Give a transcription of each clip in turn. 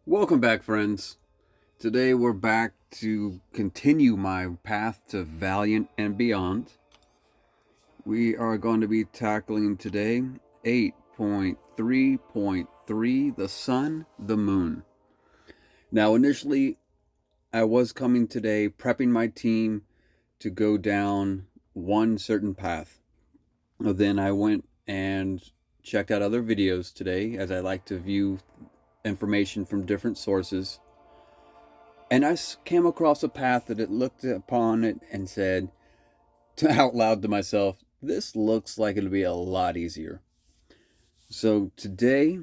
Welcome back, friends. Today we're back to continue my path to Valiant and beyond. We are going to be tackling today 8.3.3, the Sun, the Moon. Now, initially, I was coming today prepping my team to go down one certain path. Then I went and checked out other videos today, as I like to view information from different sources. And I came across a path that it looked upon it and said out loud to myself, this looks like it'll be a lot easier. So today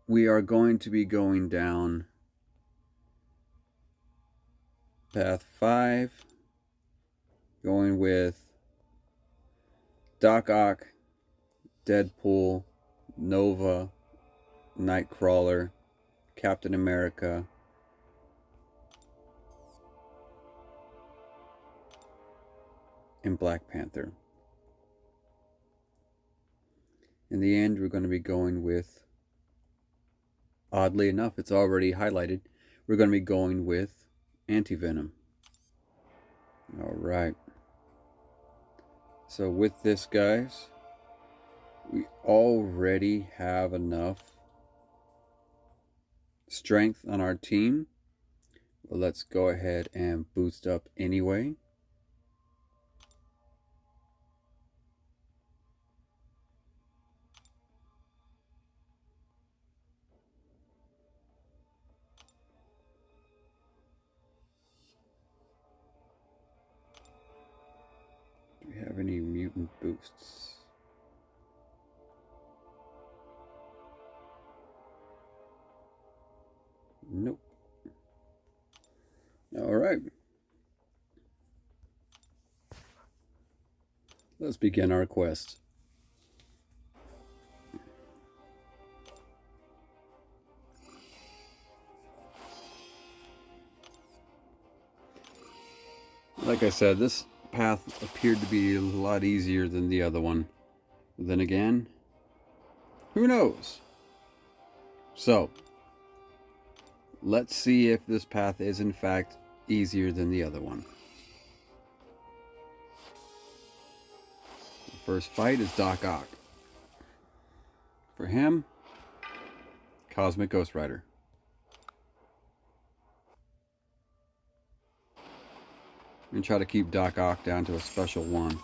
we are going to be going down path 5, going with Doc Ock, Deadpool, Nova, Nightcrawler, Captain America, and Black Panther. In the end, we're going to be going with, oddly enough, it's already highlighted, we're going to be going with Anti-Venom. Alright. So with this, guys, we already have enough strength on our team. But let's go ahead and boost up anyway. Do we have any mutant boosts? Nope. Alright. Let's begin our quest. Like I said, this path appeared to be a lot easier than the other one. But then again, who knows? So, let's see if this path is in fact easier than the other one. The first fight is Doc Ock. For him, Cosmic Ghost Rider. And try to keep Doc Ock down to a special 1.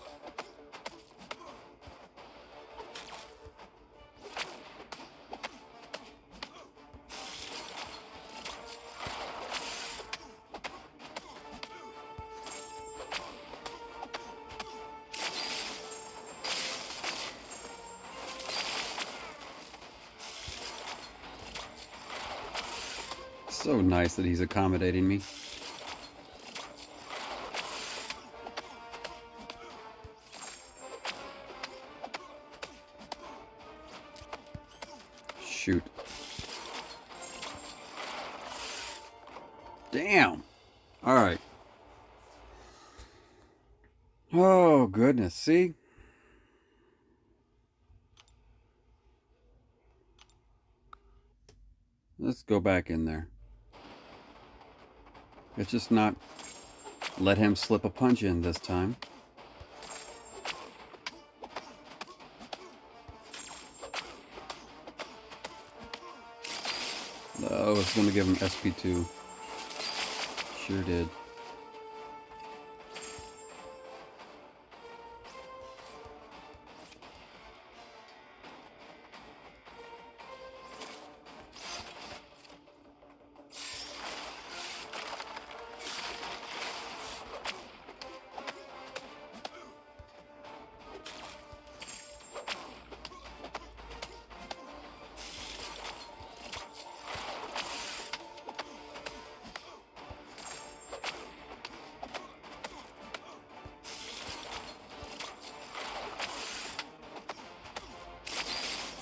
So nice that he's accommodating me. Shoot. Damn. Alright. Oh, goodness. See? Let's go back in there. Let's just not let him slip a punch in this time. Oh, it's going to give him SP2. Sure did.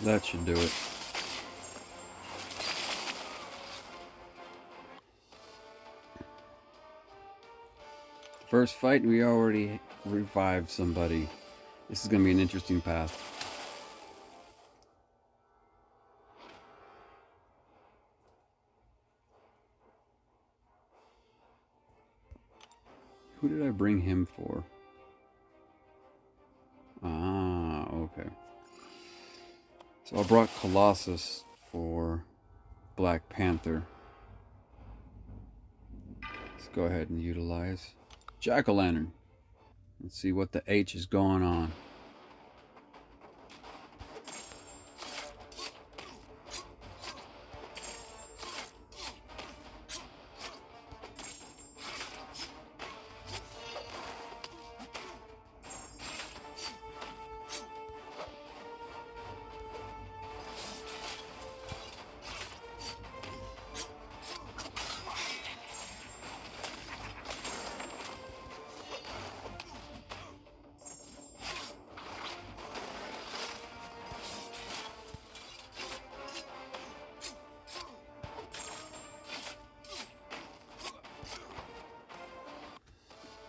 That should do it. First fight, we already revived somebody. This is going to be an interesting path. Who did I bring him for? Ah, okay. So I brought Colossus for Black Panther. Let's go ahead and utilize Jack-o'-lantern. Let's see what the H is going on.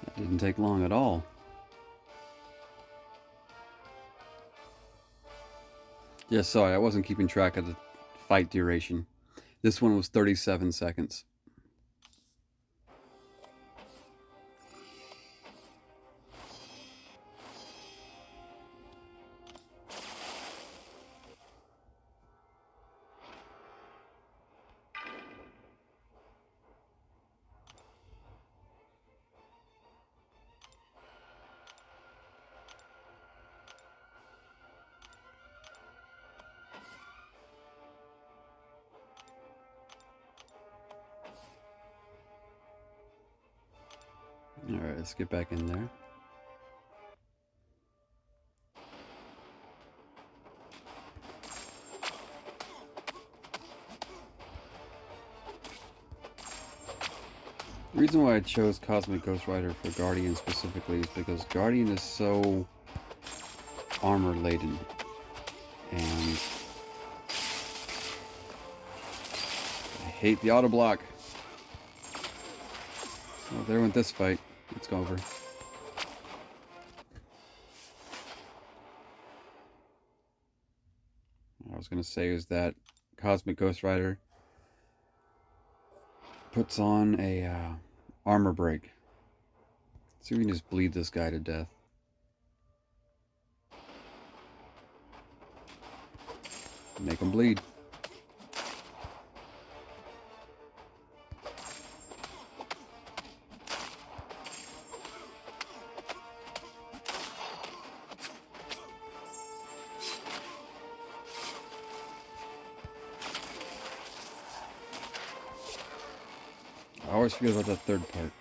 That didn't take long at all. Yeah, sorry, I wasn't keeping track of the fight duration. This one was 37 seconds. Alright, let's get back in there. The reason why I chose Cosmic Ghost Rider for Guardian specifically is because Guardian is so armor laden, and I hate the auto block. Well, there went this fight. It's over. What I was going to say is that Cosmic Ghost Rider puts on a armor break. See if we can just bleed this guy to death. Make him bleed. I always forget about that third part.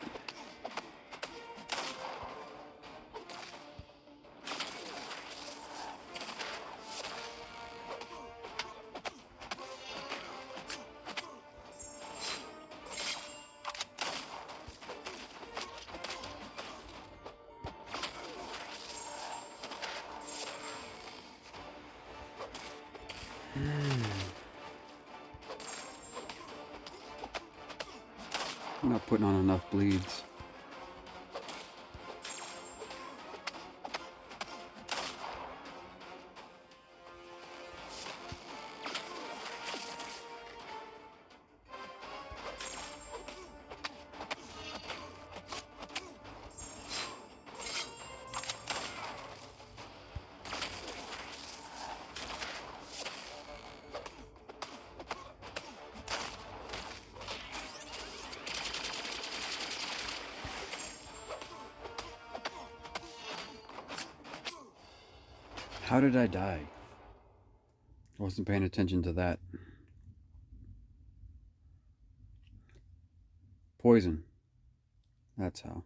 I'm not putting on enough bleeds. How did I die? I wasn't paying attention to that. Poison. That's how.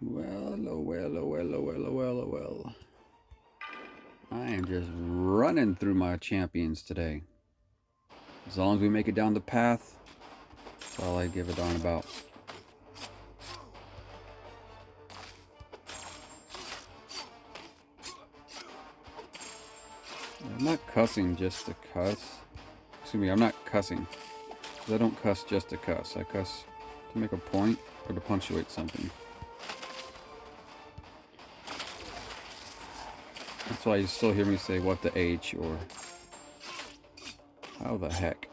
Well, oh well, oh well, oh well, oh well, oh well. I am just running through my champions today. As long as we make it down the path, that's all I give a darn about. I'm not cussing just to cuss. Excuse me, I'm not cussing. I don't cuss just to cuss. I cuss to make a point or to punctuate something. That's why you still hear me say what the H or how the heck.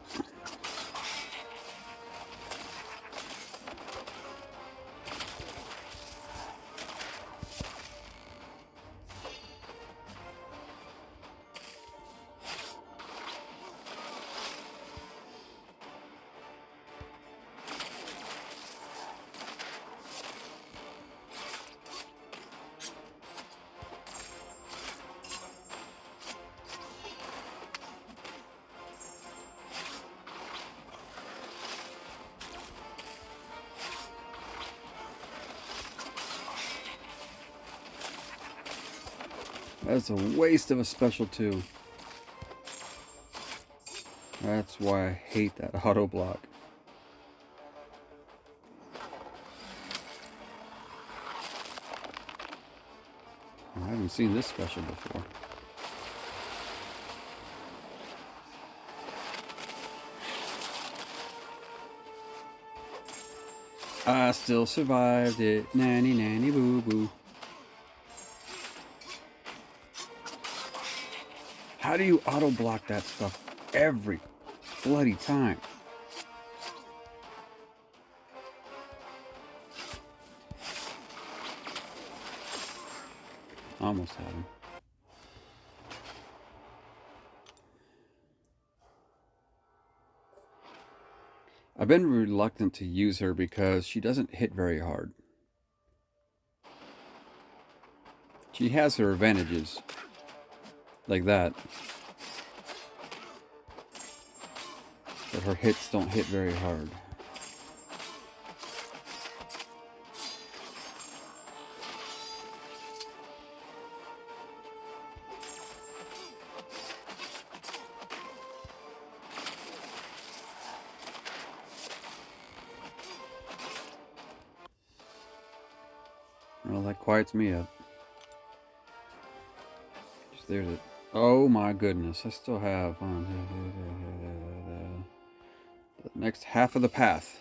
That's a waste of a special too. That's why I hate that auto block. I haven't seen this special before. I still survived it. Nanny, nanny, boo, boo. How do you auto block that stuff every bloody time? Almost had him. I've been reluctant to use her because she doesn't hit very hard. She has her advantages, like that, but her hits don't hit very hard. Well, that quiets me up. Just there's it. Oh my goodness, I still have the next half of the path.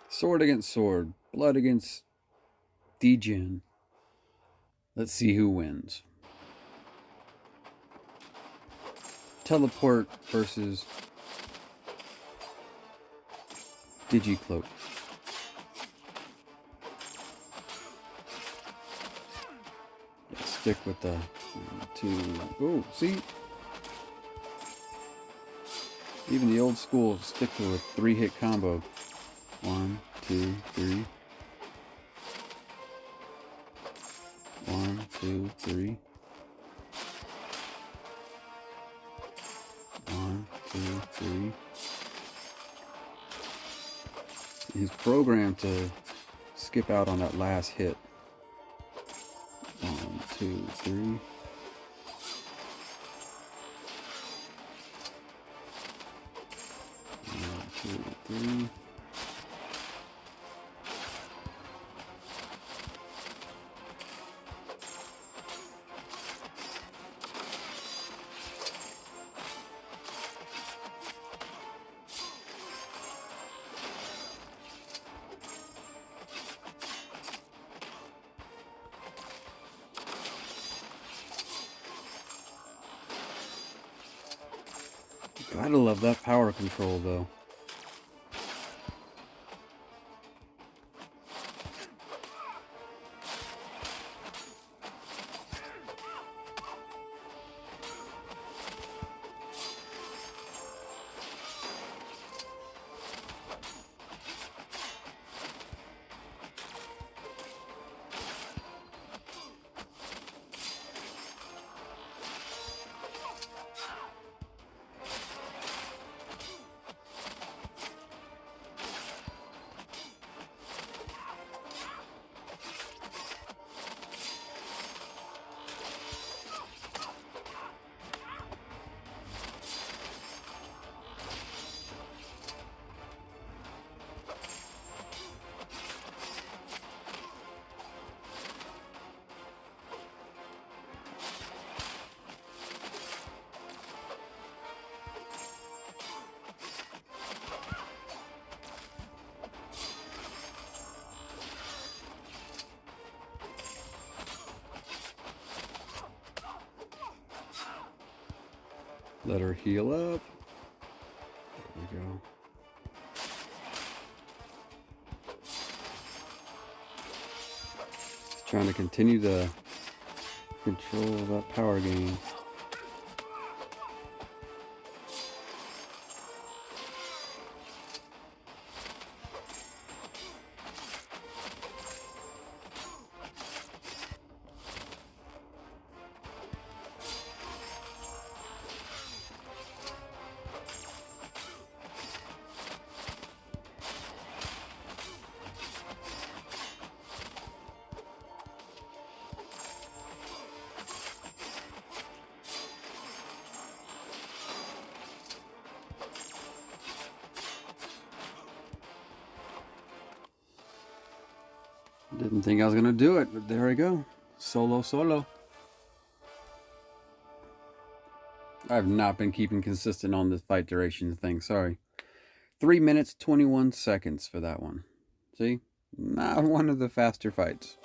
Sword against sword, blood against Degen. Let's see who wins. Teleport versus Digicloak. Let's stick with the 2. Oh, see? Even the old school stick to a 3-hit combo. 1, 2, 3. 1, 2, 3. 1, 2, 3. He's programmed to skip out on that last hit. 1, 2, 3. 1, 2, 3. Gotta love that power control, though. Let her heal up. There we go. Just trying to continue to control that power gain. Didn't think I was gonna do it, but there I go. Solo. I've not been keeping consistent on this fight duration thing, sorry. 3 minutes, 21 seconds for that one. See? Not one of the faster fights.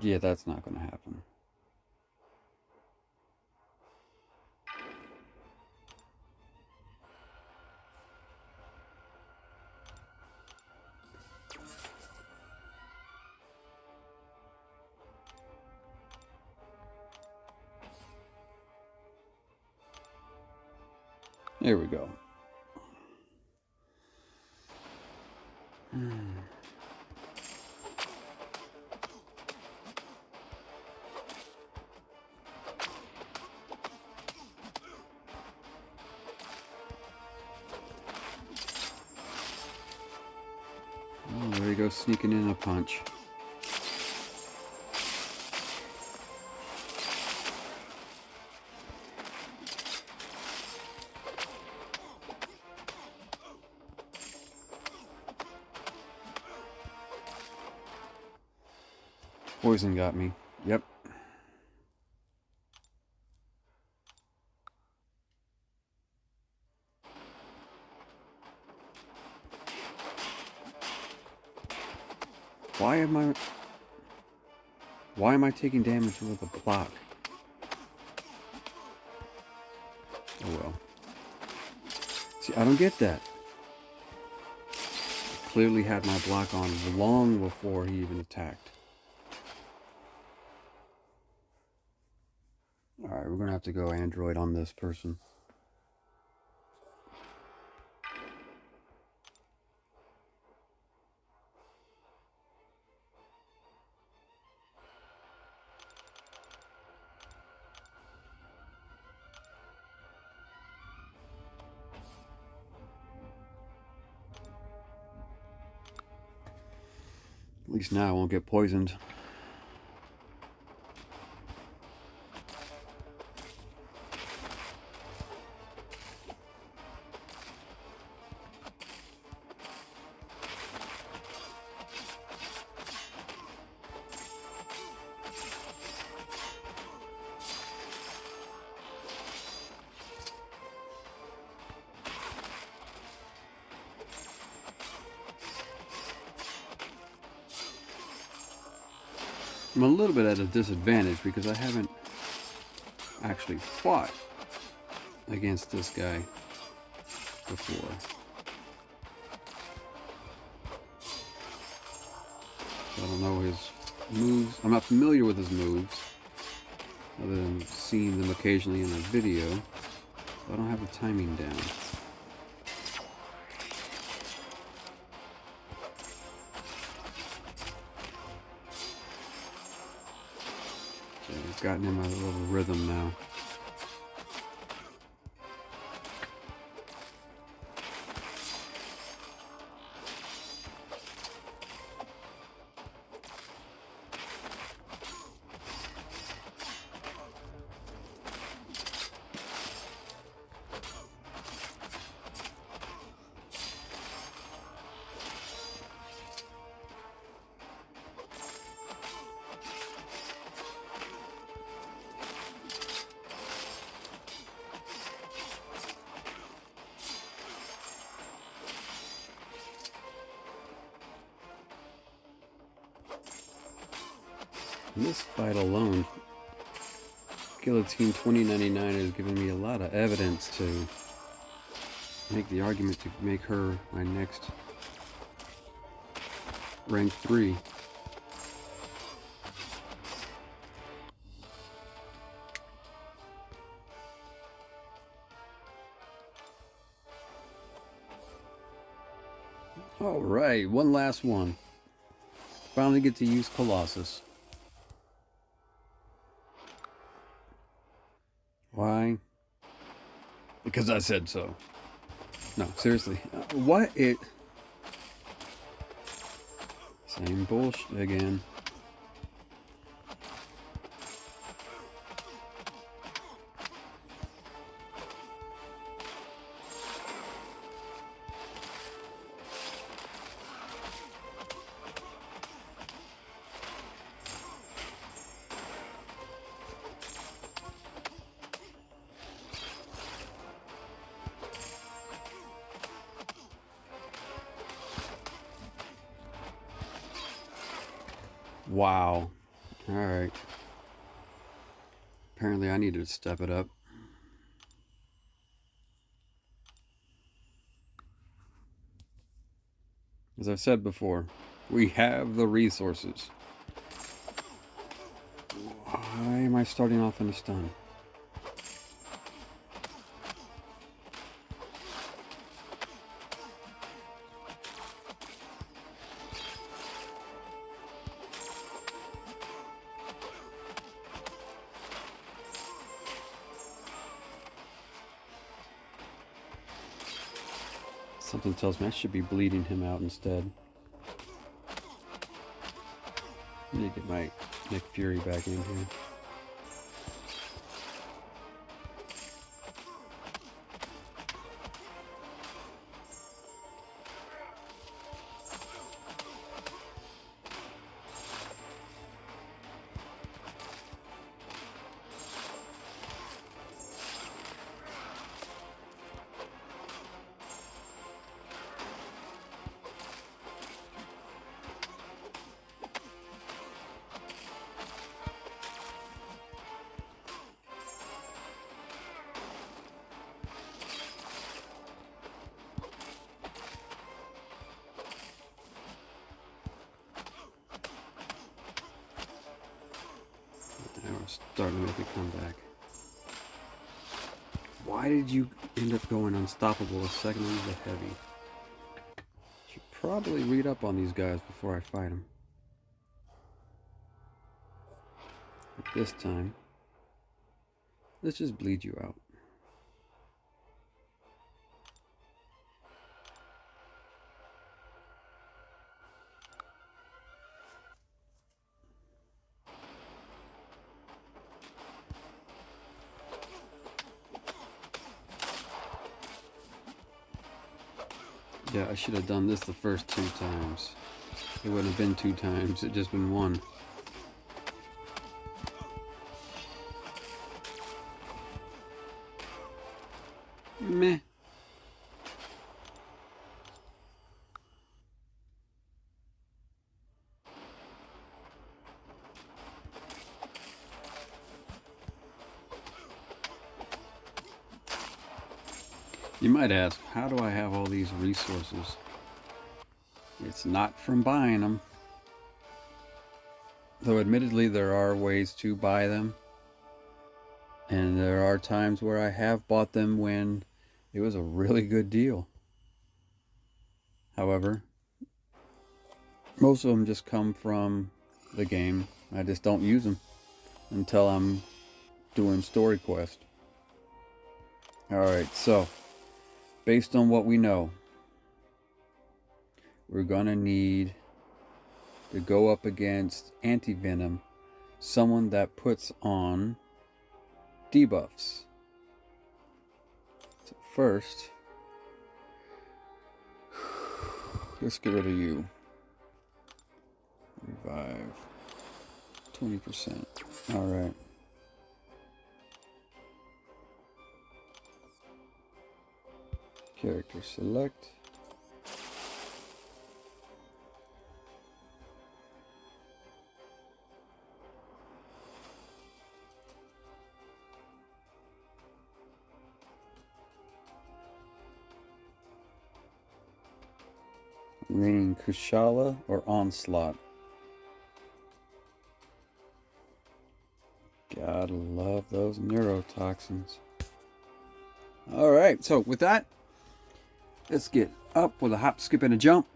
Yeah, that's not gonna happen. There we go. Oh, there you go, sneaking in a punch. Poison got me. Yep. Why am I taking damage with a block? Oh well. See, I don't get that. I clearly had my block on long before he even attacked. Alright, we're gonna have to go Android on this person. At least now I won't get poisoned. I'm a little bit at a disadvantage because I haven't actually fought against this guy before. So I don't know his moves. I'm not familiar with his moves, other than seeing them occasionally in a video. So I don't have the timing down. So I've gotten in my little rhythm now. In this fight alone, Guillotine 2099 has given me a lot of evidence to make the argument to make her my next rank 3. Alright, one last one. Finally get to use Colossus. Why? Because I said so. No, seriously. What it... Same bullshit again. Wow. Alright. Apparently I needed to step it up. As I've said before, we have the resources. Why am I starting off in a stun? Something tells me I should be bleeding him out instead. I need to get my Nick Fury back in here. Starting to make a comeback. Why did you end up going unstoppable a second into the heavy? Should probably read up on these guys before I fight them. But this time, let's just bleed you out. Yeah, I should have done this the first 2 times. It wouldn't have been 2 times, it'd just been 1. Meh. You might ask, how do I have all these resources? It's not from buying them. Though admittedly there are ways to buy them. And there are times where I have bought them when it was a really good deal. However, most of them just come from the game. I just don't use them until I'm doing story quest. Alright, so based on what we know, we're gonna need to go up against Anti-Venom, someone that puts on debuffs. So first, let's get rid of you. Revive 20%. Alright. Character select. Raining Kushala or Onslaught. Gotta love those neurotoxins. Alright, so with that, let's get up with a hop, skip, and a jump.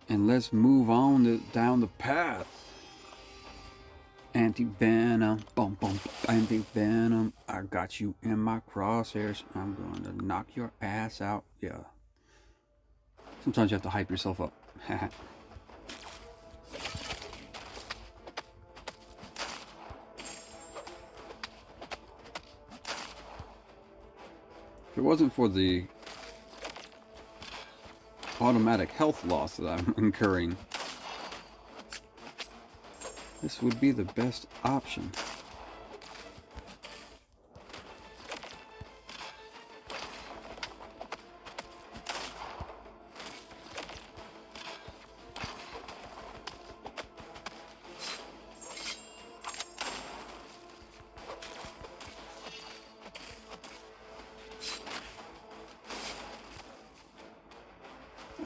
And let's move on down the path. Anti-Venom, bum bum, Anti-Venom. I got you in my crosshairs. I'm going to knock your ass out. Yeah. Sometimes you have to hype yourself up. If it wasn't for the automatic health loss that I'm incurring, this would be the best option.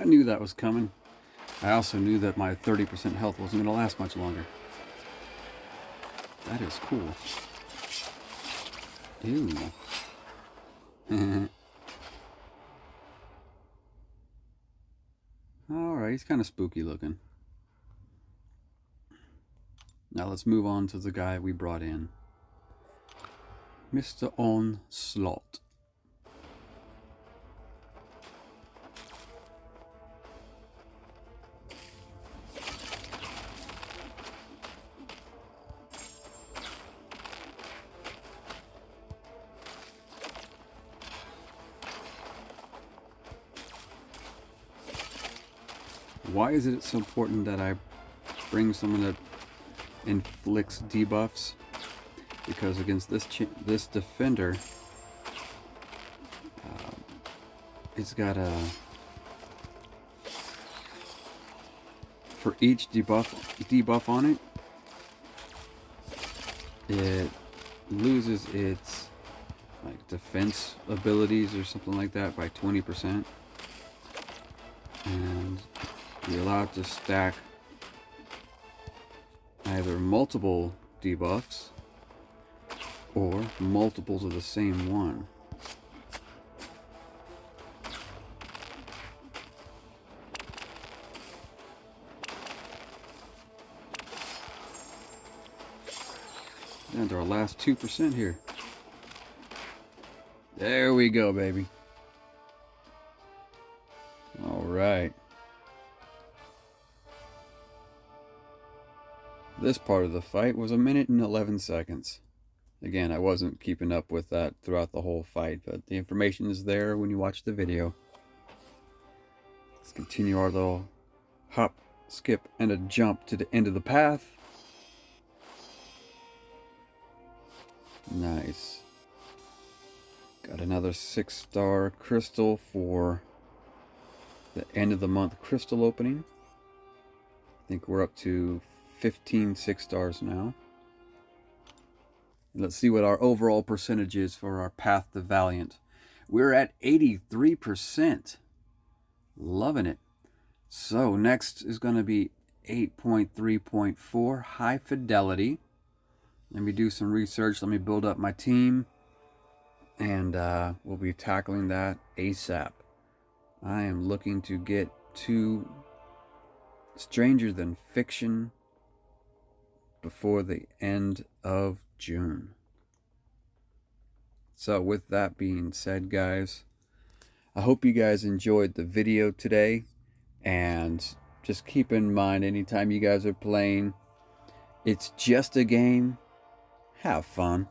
I knew that was coming. I also knew that my 30% health wasn't going to last much longer. That is cool. Ew. Alright, he's kind of spooky looking. Now let's move on to the guy we brought in. Mr. Onslaught. Why is it so important that I bring someone that inflicts debuffs? Because against this defender, it's got a, for each debuff on it, it loses its like defense abilities or something like that by 20%, and you're allowed to stack either multiple debuffs or multiples of the same one. And our last 2% here. There we go, baby. All right. This part of the fight was 1 minute and 11 seconds. Again, I wasn't keeping up with that throughout the whole fight, but the information is there when you watch the video. Let's continue our little hop, skip, and a jump to the end of the path. Nice. Got another 6-star crystal for the end of the month crystal opening. I think we're up to 15 6-stars now. Let's see what our overall percentage is for our path to Valiant. We're at 83%. Loving it. So next is going to be 8.3.4 high fidelity. Let me do some research. Let me build up my team. And we'll be tackling that ASAP. I am looking to get to Stranger Than Fiction before the end of June. So with that being said, guys, I hope you guys enjoyed the video today, and just keep in mind, anytime you guys are playing, it's just a game. Have fun.